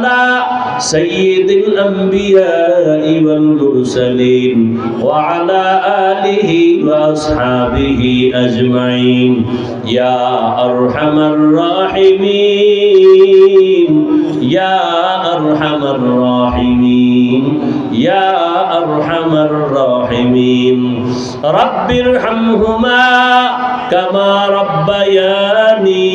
على سيد الأنبياء والمرسلين وعلى آله وأصحابه أجمعين يا أرحم الراحمين يا أرحم الراحمين يا أرحم الراحمين رب ارحمهما كما ربياني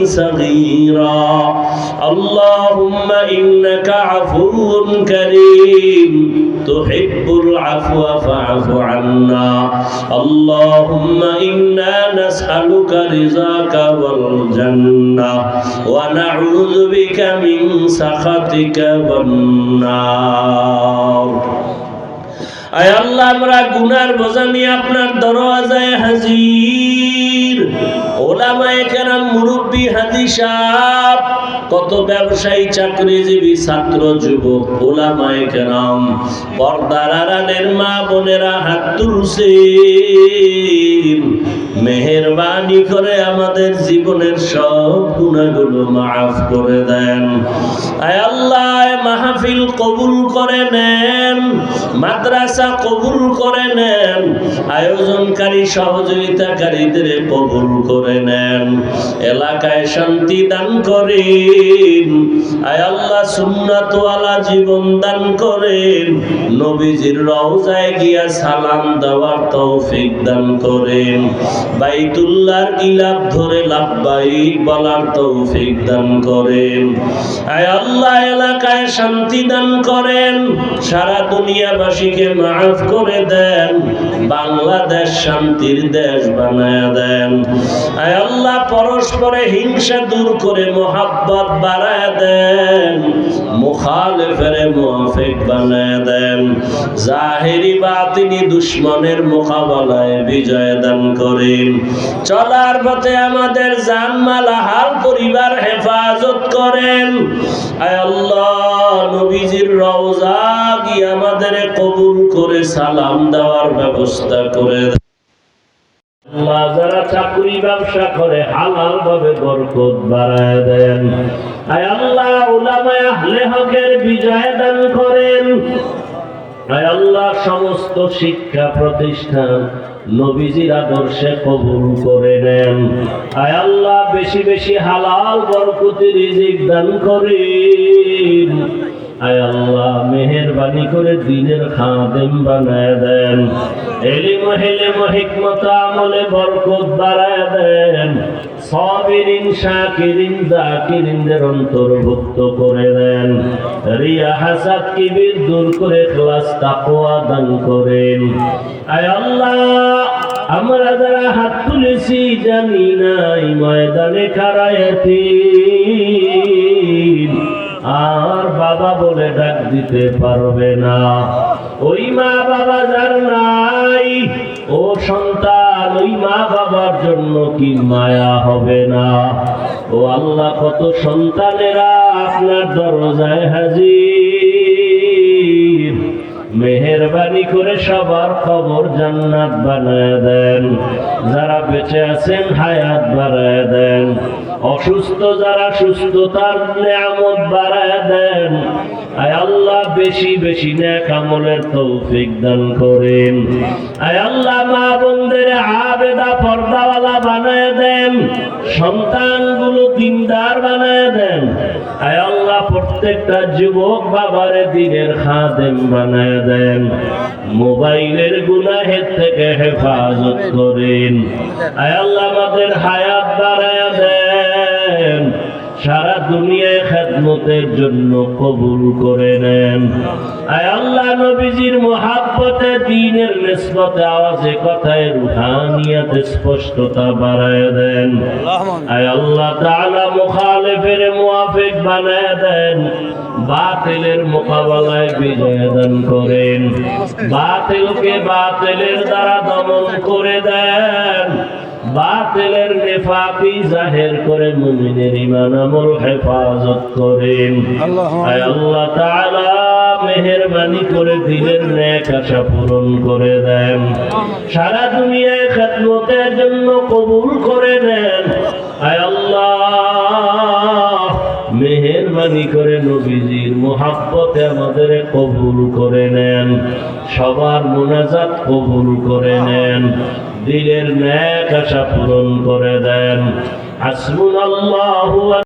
صغيرا اللهم إنك عفو كريم تحب العفو فاعف عنا اللهم إنا نسألك رضاك والجنة ونعوذ بك من سخطك والنار আয় আল্লাহ আমরা গুনার বোঝা নিয়ে আপনার দরওয়াজায় হাজির ওলামায়ে কেরাম মুরব্বি হাজী সাহেব কত ব্যবসায়ী চাকরিজীবী ছাত্র যুবক ওলামায়ে কেরাম পর্দার আড়ালের মা বোনেরা হাত তুলছেন মেহেরবানি করে আমাদের জীবনের সব গুনাহগুলো মাফ করে দেন আয় আল্লাহ মাহফিল কবুল করে নেন মাদ্রাসা কবুল করে নেন আয়োজনকারী সহযোগিতাকারীদের কবুল করে নেন এলাকায় শান্তি দান করেন আয় আল্লাহ সুন্নাতওয়ালা জীবন দান করেন নবীজির রওজায় গিয়া সালাম দেওয়ার তৌফিক দান করেন বাইতুল্লাহর গিলাফ ধরে লাব্বাইক বলার তৌফিক দান করেন আয় আল্লাহ এলাকায় শান্তি দান করেন সারা দুনিয়াবাসীকে মাফ করে দেন বাংলাদেশ শান্তির দেশ বানায়া দেন আয় আল্লাহ পরস্পরে হিংসা দূর করে মোহাব্বত বাড়ায়া দেন মুখালিফের মুওয়াফিক বানায়া দেন জাহিরি বাতিনি দুশমনের মোকাবেলায় বিজয় দান করেন চলার পথে আমাদের জানমাল হাল পরিবার হেফাজত করেন আয় আল্লাহ নবীজির রওজা গিয়ে আমাদের কবুল করে সালাম দেওয়ার ব্যবস্থা করে দেন আল্লাহ যারা চাকরি ব্যবসা করে হালাল ভাবে বরকত বাড়ায় দেন আয় আল্লাহ উলামায়ে আহলে হকের বিজয় দান করেন আয় আল্লাহ সমস্ত শিক্ষা প্রতিষ্ঠান নবীজির আদর্শে কবুল করে নেন আয় আল্লাহ বেশি বেশি হালাল বরকতি রিজিক দান করেন আয় আল্লাহ মেহেরবানি করে দ্বীনের খাদেম বানায় দেন ইলম হিকমত আমলে বরকত বাড়ায় দেন সাবিরিন শাকিরিন যাকিরিনদের অন্তর্ভুক্ত করে দেন রিয়া হাসাদ কিবির দূর করে ইখলাস তাকওয়া দান করেন আয় আল্লাহ আমরা যারা হাত তুলেছি জানি নাই ময়দানে খারায়াতি আর বাবা বলে ডাক দিতে পারবে না ওই মা বাবা যার নাই ও সন্তান ওই মা বাবার জন্য কি মায়া হবে না ও আল্লাহ কত সন্তানেরা আপনার দরজায় হাজির মেহেরবানি করে সবার কবর জান্নাত বানায় দেন যারা বেঁচে আছেন হায়াত বাড়ায় দেন অসুস্থ যারা সুস্থতার নিয়ামত বাড়ায় দেন আয় আল্লাহ বেশি বেশি নেক আমলের তৌফিক দান করেন আয় আল্লাহ মা বোনদের আবেদা পর্দাওয়ালা বানায় দেন সন্তানগুলো দিনদার বানায় দেন আয় আল্লাহ প্রত্যেকটা যুবক বাবারে দ্বীনের খাদেম বানায় দেন মোবাইলের গুনাহের থেকে হেফাজত করেন আয় আল্লাহ আমাদের হায়াত বাড়ায় দেন সারা দুনিয়ায় খেদমতের জন্য কবুল করে নেন আয় আল্লাহ নবীজির মুহাব্বতে দ্বীনের নিসবতে আওয়াজে কথায় রুহানিয়াতে স্পষ্টতা বাড়ায় দেন আয় আল্লাহ তাআলা মুখালিফের মুওয়াফিক বানায় দেন বাতিলের মোকাবেলায় বিজয় দান করেন বাতিলকে বাতিলের দ্বারা দমন করে দেন বাতিলের নেফাকি জাহির করে মুমিনের ঈমান আমল হেফাজত করেন আয় আল্লাহ তাআলা মেহেরবানি করে দিলের নেক আশা পূরণ করে দেন সারা দুনিয়ায় খেদমতের জন্য কবুল করে নেন আয় আল্লাহ মেহেরবানি মেহরবানি করে নবীজির মুহাব্বতে আমাদের কবুল করে নেন, সবার মুনাজাত কবুল করে নেন, দিলের নেক আশা পূরণ করে দেন। হাসবুনাল্লাহু